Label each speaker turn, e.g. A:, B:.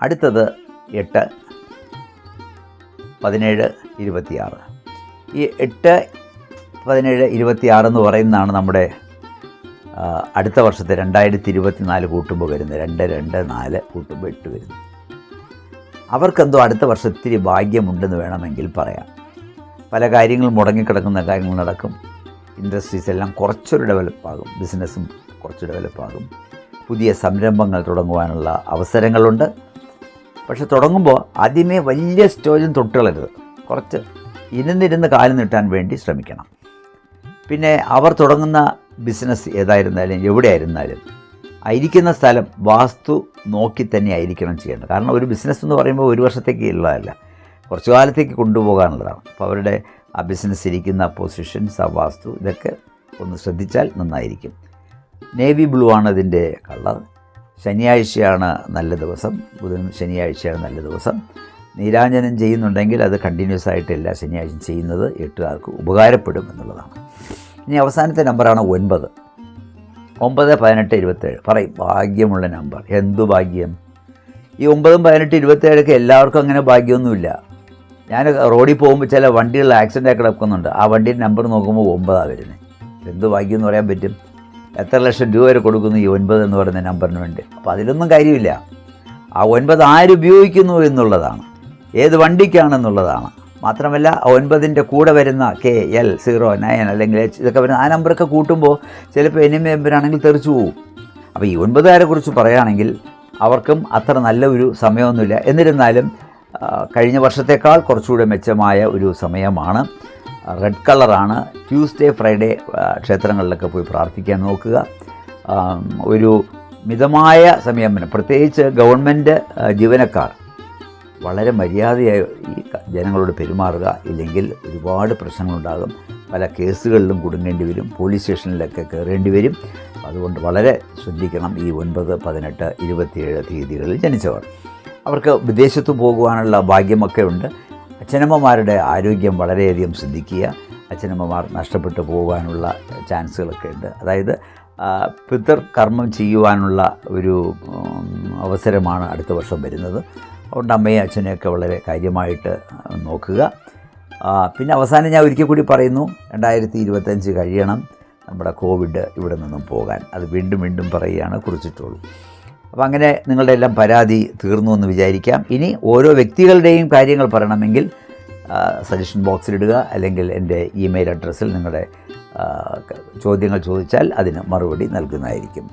A: അടുത്തത് 8, 17, 26. ഈ 8, 17, 26 എന്ന് പറയുന്നതാണ് നമ്മുടെ അടുത്ത വർഷത്തെ 2024 കൂട്ടുമ്പോൾ വരുന്നത്. 2, 2, 4 കൂട്ടുമ്പോൾ 8 വരുന്നു. അവർക്കെന്തോ അടുത്ത വർഷം ഇത്തിരി ഭാഗ്യമുണ്ടെന്ന് വേണമെങ്കിൽ പറയാം. പല കാര്യങ്ങളും മുടങ്ങിക്കിടക്കുന്ന കാര്യങ്ങൾ നടക്കും. ഇൻഡസ്ട്രീസ് എല്ലാം കുറച്ചൊരു ഡെവലപ്പാകും, ബിസിനസ്സും കുറച്ച് ഡെവലപ്പാകും, പുതിയ സംരംഭങ്ങൾ തുടങ്ങുവാനുള്ള അവസരങ്ങളുണ്ട്. പക്ഷെ തുടങ്ങുമ്പോൾ ആദ്യമേ വലിയ സ്റ്റോജും തൊട്ടുകളരുത്. കുറച്ച് ഇരുന്നിരുന്ന് കാല് നീട്ടാൻ വേണ്ടി ശ്രമിക്കണം. പിന്നെ അവർ തുടങ്ങുന്ന ബിസിനസ് ഏതായിരുന്നാലും എവിടെയായിരുന്നാലും ആയിരിക്കുന്ന സ്ഥലം വാസ്തു നോക്കി തന്നെ ആയിരിക്കണം ചെയ്യേണ്ടത്. കാരണം ഒരു ബിസിനസ് എന്ന് പറയുമ്പോൾ ഒരു വർഷത്തേക്ക് ഉള്ളതല്ല, കുറച്ചു കാലത്തേക്ക് കൊണ്ടുപോകാനുള്ളതാണ്. അപ്പോൾ അവരുടെ ആ ബിസിനസ് ഇരിക്കുന്ന പൊസിഷൻസ്, ആ വാസ്തു, ഇതൊക്കെ ഒന്ന് ശ്രദ്ധിച്ചാൽ നന്നായിരിക്കും. നേവി ബ്ലൂ ആണ് ഇതിൻ്റെ കളർ. ശനിയാഴ്ചയാണ് നല്ല ദിവസം, ബുധനും ശനിയാഴ്ചയാണ് നല്ല ദിവസം. നീരാഞ്ജനം ചെയ്യുന്നുണ്ടെങ്കിൽ അത് കണ്ടിന്യൂസ് ആയിട്ട് എല്ലാ ശനിയാഴ്ചയും ചെയ്യുന്നത് 8കാർക്ക് ഉപകാരപ്പെടും എന്നുള്ളതാണ്. ഇനി അവസാനത്തെ നമ്പറാണ് 9. 9, 18, 27. പറയും ഭാഗ്യമുള്ള നമ്പർ. എന്തു ഭാഗ്യം! ഈ 9, 18, 27 എല്ലാവർക്കും അങ്ങനെ ഭാഗ്യമൊന്നുമില്ല. ഞാൻ റോഡിൽ പോകുമ്പോൾ ചില വണ്ടികളിൽ ആക്സിഡൻ്റ് കിടക്കുന്നുണ്ട്. ആ വണ്ടിയുടെ നമ്പർ നോക്കുമ്പോൾ 9 വരുന്നത്. എന്ത് ഭാഗ്യം എന്ന് പറയാൻ പറ്റും? എത്ര ലക്ഷം രൂപ വരെ കൊടുക്കുന്നു ഈ 9 എന്ന് പറയുന്ന നമ്പറിന് വേണ്ടി. അപ്പോൾ അതിലൊന്നും കാര്യമില്ല. ആ 9 ആരുപയോഗിക്കുന്നു എന്നുള്ളതാണ്, ഏത് വണ്ടിക്കാണെന്നുള്ളതാണ്. മാത്രമല്ല 9ൻ്റെ കൂടെ വരുന്ന KL 0, 9 അല്ലെങ്കിൽ H ഇതൊക്കെ വരുന്ന ആ നമ്പറൊക്കെ കൂട്ടുമ്പോൾ ചിലപ്പോൾ എനിമി നമ്പറാണെങ്കിൽ തെറിച്ചു പോകും. അപ്പോൾ ഈ 9 കുറിച്ച് പറയുകയാണെങ്കിൽ അവർക്കും അത്ര നല്ല ഒരു സമയമൊന്നുമില്ല. എന്നിരുന്നാലും കഴിഞ്ഞ വർഷത്തേക്കാൾ കുറച്ചുകൂടെ മെച്ചമായ ഒരു സമയമാണ്. റെഡ് കളറാണ്. ട്യൂസ്ഡേ, ഫ്രൈഡേ ക്ഷേത്രങ്ങളിലൊക്കെ പോയി പ്രാർത്ഥിക്കാൻ നോക്കുക. ഒരു മിതമായ സംയമനം, പ്രത്യേകിച്ച് ഗവൺമെൻറ് ജീവനക്കാർ വളരെ മര്യാദയായി ഈ ജനങ്ങളോട് പെരുമാറുക. ഇല്ലെങ്കിൽ ഒരുപാട് പ്രശ്നങ്ങളുണ്ടാകും. പല കേസുകളിലും കുടുങ്ങേണ്ടി വരും, പോലീസ് സ്റ്റേഷനിലൊക്കെ കയറേണ്ടി വരും. അതുകൊണ്ട് വളരെ ശ്രദ്ധിക്കണം. ഈ 9, 18, 27 തീയതികളിൽ ജനിച്ചവർ, അവർക്ക് വിദേശത്ത് പോകുവാനുള്ള ഭാഗ്യമൊക്കെ ഉണ്ട്. അച്ഛനമ്മമാരുടെ ആരോഗ്യം വളരെയധികം ശ്രദ്ധിക്കുക. അച്ഛനമ്മമാർ നഷ്ടപ്പെട്ടു പോകാനുള്ള ചാൻസുകളൊക്കെ ഉണ്ട്. അതായത് പിതൃ കർമ്മം ചെയ്യുവാനുള്ള ഒരു അവസരമാണ് അടുത്ത വർഷം വരുന്നത്. അതുകൊണ്ട് അമ്മയും അച്ഛനെയൊക്കെ വളരെ കാര്യമായിട്ട് നോക്കുക. പിന്നെ അവസാനം ഞാൻ ഒരിക്കൽ കൂടി പറയുന്നു, 2025 കഴിയണം നമ്മുടെ കോവിഡ് ഇവിടെ നിന്നും പോകാൻ. അത് വീണ്ടും വീണ്ടും പറയുകയാണ്, കുറിച്ചിട്ടുള്ളൂ. അപ്പോൾ അങ്ങനെ നിങ്ങളുടെ എല്ലാം പരാതി തീർന്നു എന്ന് വിചാരിക്കാം. ഇനി ഓരോ വ്യക്തികളുടെയും കാര്യങ്ങൾ പറയണമെങ്കിൽ സജഷൻ ബോക്സിലിടുക, അല്ലെങ്കിൽ എൻ്റെ ഇമെയിൽ അഡ്രസ്സിൽ നിങ്ങളുടെ ചോദ്യങ്ങൾ ചോദിച്ചാൽ അതിന് മറുപടി നൽകുന്നതായിരിക്കും.